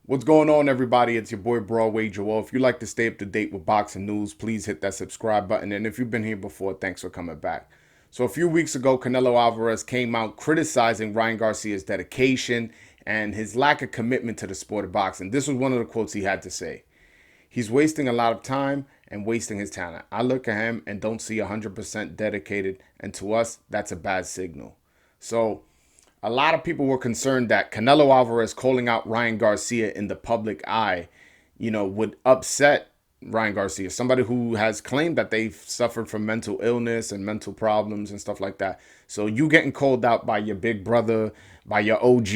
What's going on, everybody? It's your boy Broadway Joel. If you like to stay up to date with boxing news, please hit that subscribe button. And if you've been here before, thanks for coming back. So a few weeks ago, Canelo Alvarez came out criticizing Ryan Garcia's dedication and his lack of commitment to the sport of boxing. This was one of the quotes he had to say. He's wasting a lot of time and wasting his talent. I look at him and don't see 100% dedicated, and to us, that's a bad signal. So a lot of people were concerned that Canelo Alvarez calling out Ryan Garcia in the public eye, would upset Ryan Garcia, somebody who has claimed that they've suffered from mental illness and mental problems and stuff like that. So you getting called out by your big brother, by your OG,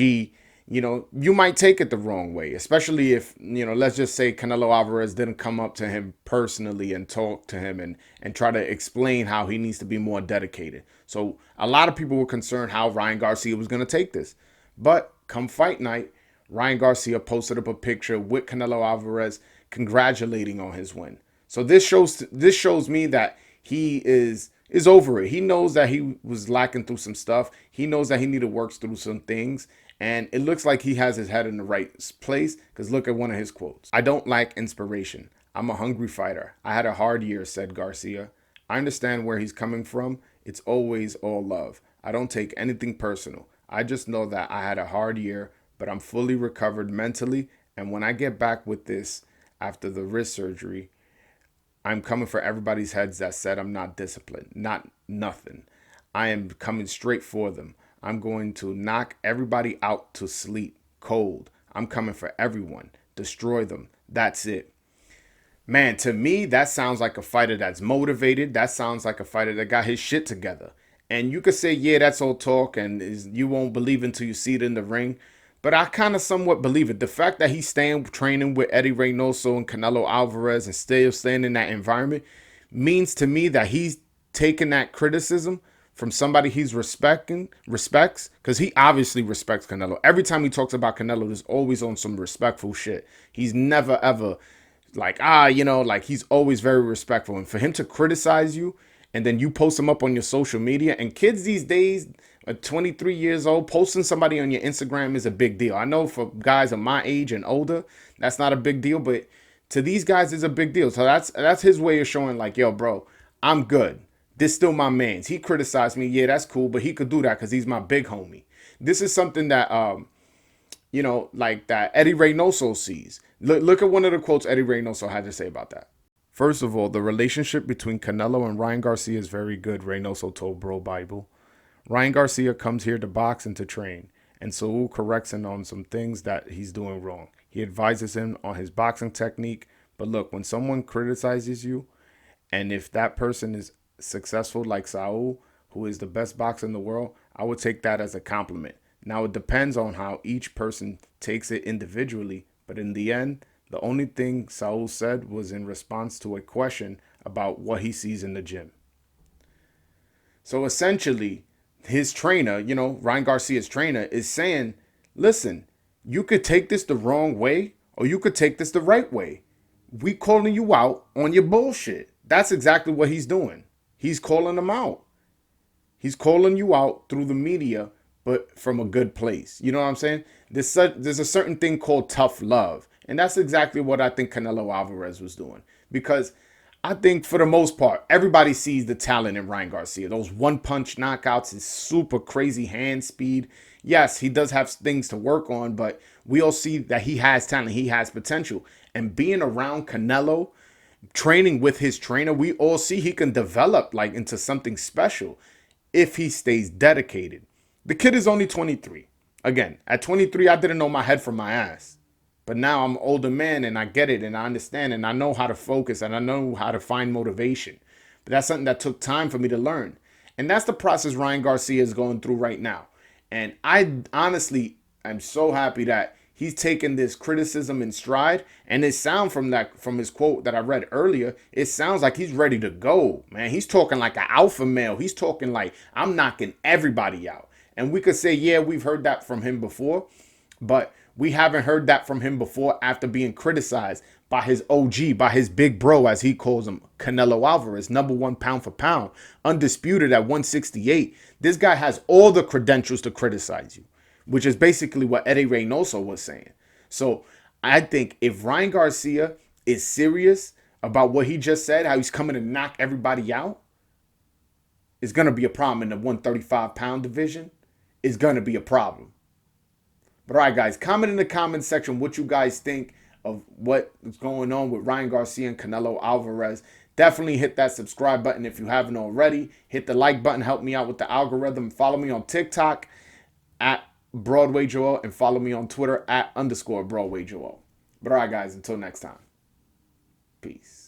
you might take it the wrong way, especially if, let's just say Canelo Alvarez didn't come up to him personally and talk to him and try to explain how he needs to be more dedicated. So a lot of people were concerned how Ryan Garcia was going to take this. But come fight night, Ryan Garcia posted up a picture with Canelo Alvarez congratulating on his win. So this shows me that he is over it. He knows that he was lacking through some stuff. He knows that he need to work through some things. And it looks like he has his head in the right place because look at one of his quotes. I don't lack inspiration. I'm a hungry fighter. I had a hard year, said Garcia. I understand where he's coming from. It's always all love. I don't take anything personal. I just know that I had a hard year, but I'm fully recovered mentally. And when I get back with this after the wrist surgery, I'm coming for everybody's heads that said I'm not disciplined, not nothing. I am coming straight for them. I'm going to knock everybody out to sleep cold. I'm coming for everyone. Destroy them. That's it. Man, to me, that sounds like a fighter that's motivated. That sounds like a fighter that got his shit together. And you could say, yeah, that's all talk and you won't believe until you see it in the ring. But I kind of somewhat believe it. The fact that he's staying training with Eddie Reynoso and Canelo Alvarez and still staying in that environment means to me that he's taking that criticism from somebody he's respects, because he obviously respects Canelo. Every time he talks about Canelo, there's always on some respectful shit. He's never ever like, like he's always very respectful. And for him to criticize you and then you post him up on your social media, and kids these days are 23 years old, posting somebody on your Instagram is a big deal. I know for guys of my age and older, that's not a big deal, but to these guys it's a big deal. So that's his way of showing like, yo, bro, I'm good. This still my man's. He criticized me. Yeah, that's cool, but he could do that because he's my big homie. This is something that like that Eddie Reynoso sees. Look at one of the quotes Eddie Reynoso had to say about that. First of all, the relationship between Canelo and Ryan Garcia is very good, Reynoso told Bro Bible. Ryan Garcia comes here to box and to train, and Saul corrects him on some things that he's doing wrong. He advises him on his boxing technique. But look, when someone criticizes you, and if that person is successful like Saul, who is the best boxer in the world, I would take that as a compliment. Now, it depends on how each person takes it individually, but in the end, the only thing Saul said was in response to a question about what he sees in the gym. So essentially, his trainer, Ryan Garcia's trainer, is saying, listen, you could take this the wrong way or you could take this the right way. We calling you out on your bullshit. That's exactly what he's doing. He's calling them out. He's calling you out through the media, but from a good place. You know what I'm saying? There's a certain thing called tough love. And that's exactly what I think Canelo Alvarez was doing. Because I think for the most part, everybody sees the talent in Ryan Garcia. Those one-punch knockouts, his super crazy hand speed. Yes, he does have things to work on, but we all see that he has talent. He has potential. And being around Canelo, training with his trainer, we all see he can develop like into something special if he stays dedicated. The kid is only 23. Again, at 23, I didn't know my head from my ass. But now I'm an older man and I get it and I understand and I know how to focus and I know how to find motivation. But that's something that took time for me to learn. And that's the process Ryan Garcia is going through right now. And I honestly am so happy that he's taken this criticism in stride. And it sounds from his quote that I read earlier, it sounds like he's ready to go, man. He's talking like an alpha male. He's talking like I'm knocking everybody out. And we could say, yeah, we've heard that from him before, but we haven't heard that from him before after being criticized by his OG, by his big bro, as he calls him, Canelo Alvarez, number one pound for pound, undisputed at 168. This guy has all the credentials to criticize you, which is basically what Eddie Reynoso was saying. So I think if Ryan Garcia is serious about what he just said, how he's coming to knock everybody out, it's going to be a problem in the 135-pound division. It's going to be a problem. But all right, guys, comment in the comment section what you guys think of what is going on with Ryan Garcia and Canelo Alvarez. Definitely hit that subscribe button if you haven't already. Hit the like button. Help me out with the algorithm. Follow me on TikTok at Broadway Joel and follow me on Twitter at _Broadway Joel. But all right, guys, until next time. Peace.